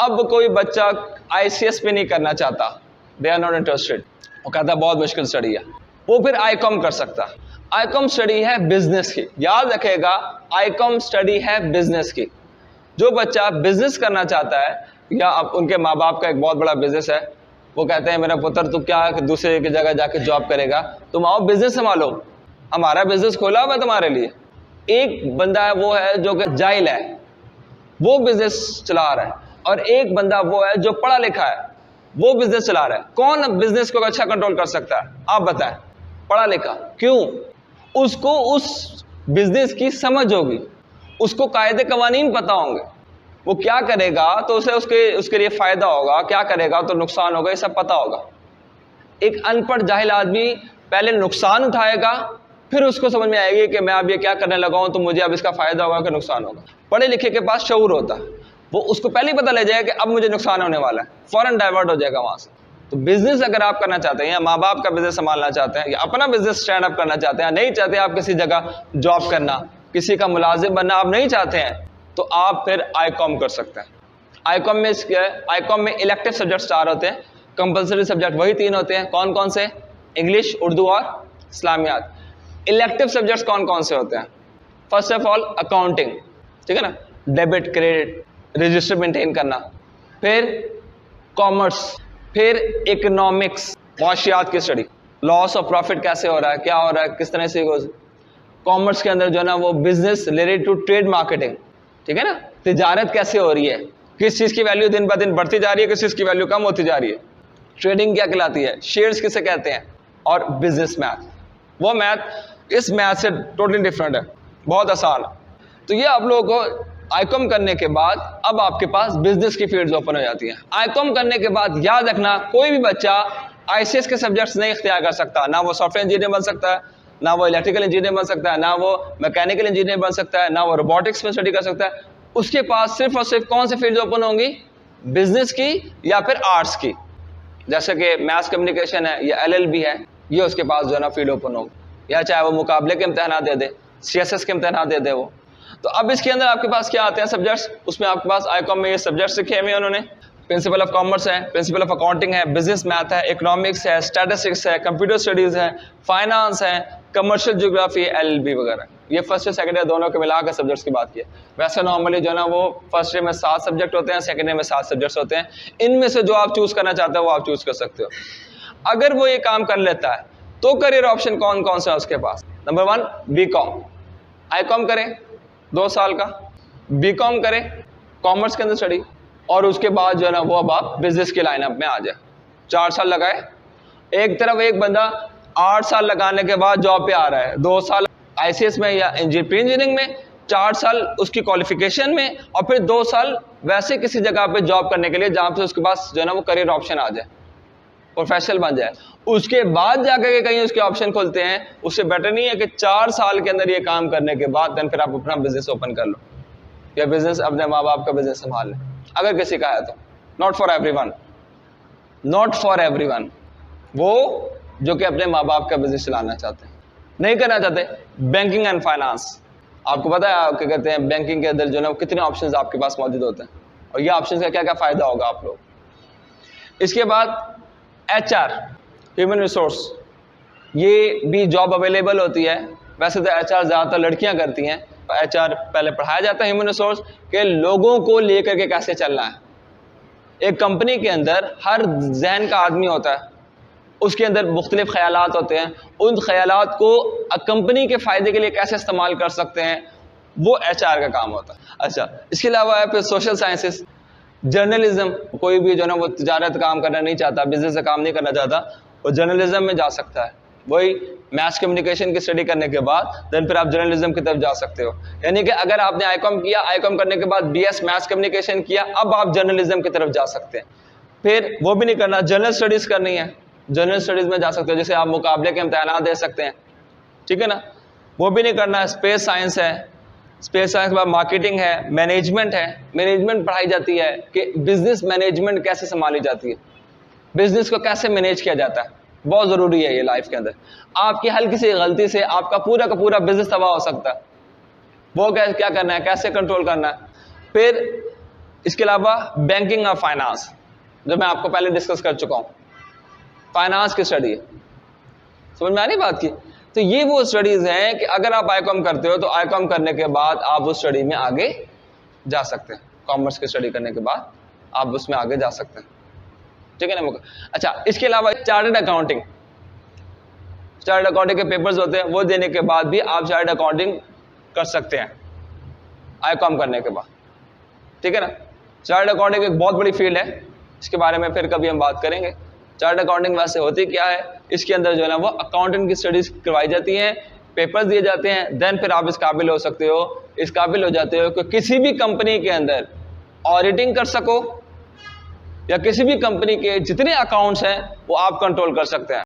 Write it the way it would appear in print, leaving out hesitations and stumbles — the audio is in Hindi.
अब कोई बच्चा ICS पे नहीं करना चाहता, दे आर नॉट इंटरेस्टेड, वो कहता बहुत मुश्किल स्टडी है, वो फिर ICOM कर सकता है। ICOM स्टडी है बिजनेस की, याद रखेगा ICOM स्टडी है बिजनेस की। जो बच्चा बिजनेस करना चाहता है या अब उनके माँ बाप का एक बहुत बड़ा बिजनेस है, वो कहते हैं मेरा पुत्र तू क्या दूसरे की जगह जाके जॉब करेगा, तुम आओ बिजनेस संभालो, हमारा बिजनेस खोला हुआ है तुम्हारे लिए। एक बंदा है वो है जो कि जाहिल है, वो बिजनेस चला रहा है, और एक बंदा वो है जो पढ़ा लिखा है, वो बिजनेस चला रहा है। कौन बिजनेस को अच्छा कंट्रोल कर सकता है आप बताएं? पढ़ा लिखा। क्यों? उसको उस बिजनेस की समझ होगी, उसको कायदे कवानीन पता होंगे, वो क्या करेगा तो उसे उसके लिए फायदा होगा, क्या करेगा तो नुकसान होगा, ये सब पता होगा। एक अनपढ़ जाहिल आदमी पहले नुकसान उठाएगा, फिर उसको समझ में आएगी कि मैं अब ये क्या करने लगा हूं तो मुझे अब इसका फायदा होगा कि नुकसान होगा। पढ़े लिखे के पास शऊर होता है, वो उसको पहले ही पता लग जाएगा कि अब मुझे नुकसान होने वाला है, फौरन डाइवर्ट हो जाएगा वहां से। तो बिजनेस अगर आप करना चाहते हैं या माँ बाप का बिजनेस संभालना चाहते हैं या अपना बिजनेस स्टैंड अप करना चाहते हैं, नहीं चाहते आप किसी जगह जॉब करना, किसी का मुलाजिम बनना आप नहीं चाहते हैं, तो आप फिर ICOM कर सकते हैं। ICOM में इलेक्टिव सब्जेक्ट 4 होते हैं, कंपल्सरी सब्जेक्ट वही 3 होते हैं। कौन कौन से? इंग्लिश, उर्दू और इस्लामियात। इलेक्टिव सब्जेक्ट्स कौन कौन से होते हैं? फर्स्ट ऑफ ऑल अकाउंटिंग, ठीक है ना, डेबिट क्रेडिट रजिस्टर मेंटेन करना, फिर कॉमर्स, फिर इकोनॉमिक्स, माशियात की स्टडी, लॉस ऑफ प्रॉफिट कैसे हो रहा है, क्या हो रहा है, किस तरह से। कॉमर्स के अंदर जो है ना वो business related to trade marketing, ठीक है ना, तिजारत कैसे हो रही है, किस चीज़ की वैल्यू दिन ब दिन बढ़ती जा रही है, किस चीज़ की वैल्यू कम होती जा रही है, ट्रेडिंग क्या कहलाती है, शेयर्स किसे कहते हैं, और बिजनेस मैथ। वो मैथ इस मैथ से टोटली डिफरेंट है, बहुत आसान है। तो ये आप लोगों को ICOM करने के बाद अब आपके पास बिजनेस की फील्ड्स ओपन हो जाती हैं। ICOM करने के बाद याद रखना कोई भी बच्चा ICS के सब्जेक्ट्स नहीं इख्तियार कर सकता, ना वो सॉफ्टवेयर इंजीनियर बन सकता है, ना वो इलेक्ट्रिकल इंजीनियर बन सकता है, ना वो मैकेनिकल इंजीनियर बन सकता है, ना वो रोबोटिक्स में स्टडी कर सकता है। उसके पास सिर्फ और सिर्फ कौन सी फील्ड ओपन होंगी? बिजनेस की या फिर आर्ट्स की, जैसे कि मैथ्स कम्युनिकेशन है या LLB है, ये उसके पास जो है ना फील्ड ओपन होगी। या चाहे वो मुकाबले के इम्तहान दे दे, CSS के इम्तहान दे दे वो। तो अब इसके अंदर आपके पास क्या आते हैं सब्जेक्ट्स, उसमें आपके पास ICOM में ये सब्जेक्ट्स लिखे हुए हैं उन्होंने। प्रिंसिपल ऑफ कॉमर्स है, प्रिंसिपल ऑफ अकाउंटिंग है, बिजनेस मैथ है, इकोनॉमिक्स है, स्टैटिस्टिक्स है, कंप्यूटर स्टडीज है, फाइनेंस है, कमर्शियल ज्योग्राफी, LLB वगैरह। ये फर्स्ट ईयर सेकंड ईयर दोनों के मिलाकर सब्जेक्ट्स की बात की है। वैसे नॉर्मली जो है ना वो फर्स्ट ईयर में 7 सब्जेक्ट होते हैं, सेकंड ईयर में 7 सब्जेक्ट्स होते हैं। इनमें से जो आप चूज करना चाहते हो वो आप चूज कर सकते हो। अगर वो ये काम कर लेता है तो करियर ऑप्शन कौन कौन सा है उसके पास? नंबर 1 BCom, ICOM करें 2 साल का, BCom करें कॉमर्स के अंदर स्टडी, और उसके बाद जो है ना वो अब आप बिजनेस के लाइनअप में आ जाए। 4 साल लगाए, एक तरफ एक बंदा 8 साल लगाने के बाद जॉब पे आ रहा है, 2 साल ICS में या इंजीनियरिंग में, 4 साल उसकी क्वालिफिकेशन में, और फिर 2 साल वैसे किसी जगह पे जॉब करने के लिए जहाँ पे उसके पास जो है ना वो करियर ऑप्शन आ जाए, प्रोफेशनल बन जाए। उसके बाद जाकर के कहीं उसके ऑप्शन खुलते हैं। उससे बेटर नहीं है कि 4 साल के अंदर ये काम करने के बाद देन फिर आप अपना बिजनेस ओपन कर लो या बिजनेस अपने माँ बाप का बिजनेस संभाल लें, अगर किसी का है तो। Not for everyone, not for everyone. वो जो कि अपने माँ बाप का बिजनेस चलाना चाहते हैं, नहीं करना चाहते। बैंकिंग एंड फाइनेंस, आपको पता है क्या कहते हैं, बैंकिंग के अंदर जो है कितने ऑप्शंस आपके पास मौजूद होते हैं, और ये ऑप्शंस का क्या क्या फायदा होगा आप लोग। इसके बाद HR, ह्यूमन रिसोर्स, ये भी जॉब अवेलेबल होती है। वैसे तो HR ज़्यादातर लड़कियां करती हैं। HR पहले पढ़ाया जाता है ह्यूमन रिसोर्स के लोगों को लेकर के कैसे चलना है। एक कंपनी के अंदर हर जहन का आदमी होता है, उसके अंदर मुख्तलिफ ख्यालात होते हैं, उन ख्यालात को कंपनी के फ़ायदे के लिए कैसे इस्तेमाल कर सकते हैं, वो HR का काम होता है। अच्छा, इसके अलावा है फिर सोशल साइंसेस, जर्नलिज्म। कोई भी जो है ना वो तिजारत काम करना नहीं चाहता, बिजनेस का काम नहीं करना चाहता, वो जर्नलिज्म में जा सकता है। वही मैथ्स कम्युनिकेशन की स्टडी करने के बाद देन फिर आप जर्नलिज्म की तरफ जा सकते हो। यानी कि अगर आपने ICOM किया, ICOM करने के बाद BS मैथ्स कम्युनिकेशन किया, अब आप जर्नलिज्म की तरफ जा सकते हैं। फिर वो भी नहीं करना, जनरल स्टडीज़ करनी है, जनरल स्टडीज़ में जा सकते हो, जैसे आप मुकाबले के इम्तहान दे सकते हैं, ठीक है ना। वो भी नहीं करना। स्पेस साइंस है, स्पेस साइंस के बाद मार्केटिंग है, मैनेजमेंट है। मैनेजमेंट पढ़ाई जाती है कि बिजनेस मैनेजमेंट कैसे संभाली जाती है, बिजनेस को कैसे मैनेज किया जाता है, बहुत ज़रूरी है ये लाइफ के अंदर। आपकी हल्की सी गलती से आपका पूरा का पूरा बिजनेस तबाह हो सकता है, वो क्या करना है, कैसे कंट्रोल करना है। फिर इसके अलावा बैंकिंग और फाइनेंस, जो मैं आपको पहले डिस्कस कर चुका हूं, फाइनेंस की स्टडी है। समझ में आ रही बात की? तो ये वो स्टडीज हैं कि अगर आप आईकॉम करते हो तो आईकॉम करने के बाद आप उस स्टडी में आगे जा सकते हैं। कॉमर्स की स्टडी करने के बाद आप उसमें आगे जा सकते हैं, ठीक है ना। अच्छा, इसके अलावा चार्टर्ड अकाउंटिंग, चार्टर्ड अकाउंटिंग के पेपर्स होते हैं, वो देने के बाद भी आप चार्टर्ड अकाउंटिंग कर सकते हैं आईकॉम करने के बाद, ठीक है ना। चार्टर्ड अकाउंटिंग एक बहुत बड़ी फील्ड है, इसके बारे में फिर कभी हम बात करेंगे। चार्टर्ड अकाउंटिंग वैसे होती क्या है, इसके अंदर जो है ना वो अकाउंटेंट की स्टडीज करवाई जाती हैं, पेपर्स दिए जाते हैं, देन फिर आप इस काबिल हो सकते हो, इस काबिल हो जाते हो कि किसी भी कंपनी के अंदर ऑडिटिंग कर सको, या किसी भी कंपनी के जितने अकाउंट्स हैं वो आप कंट्रोल कर सकते हैं।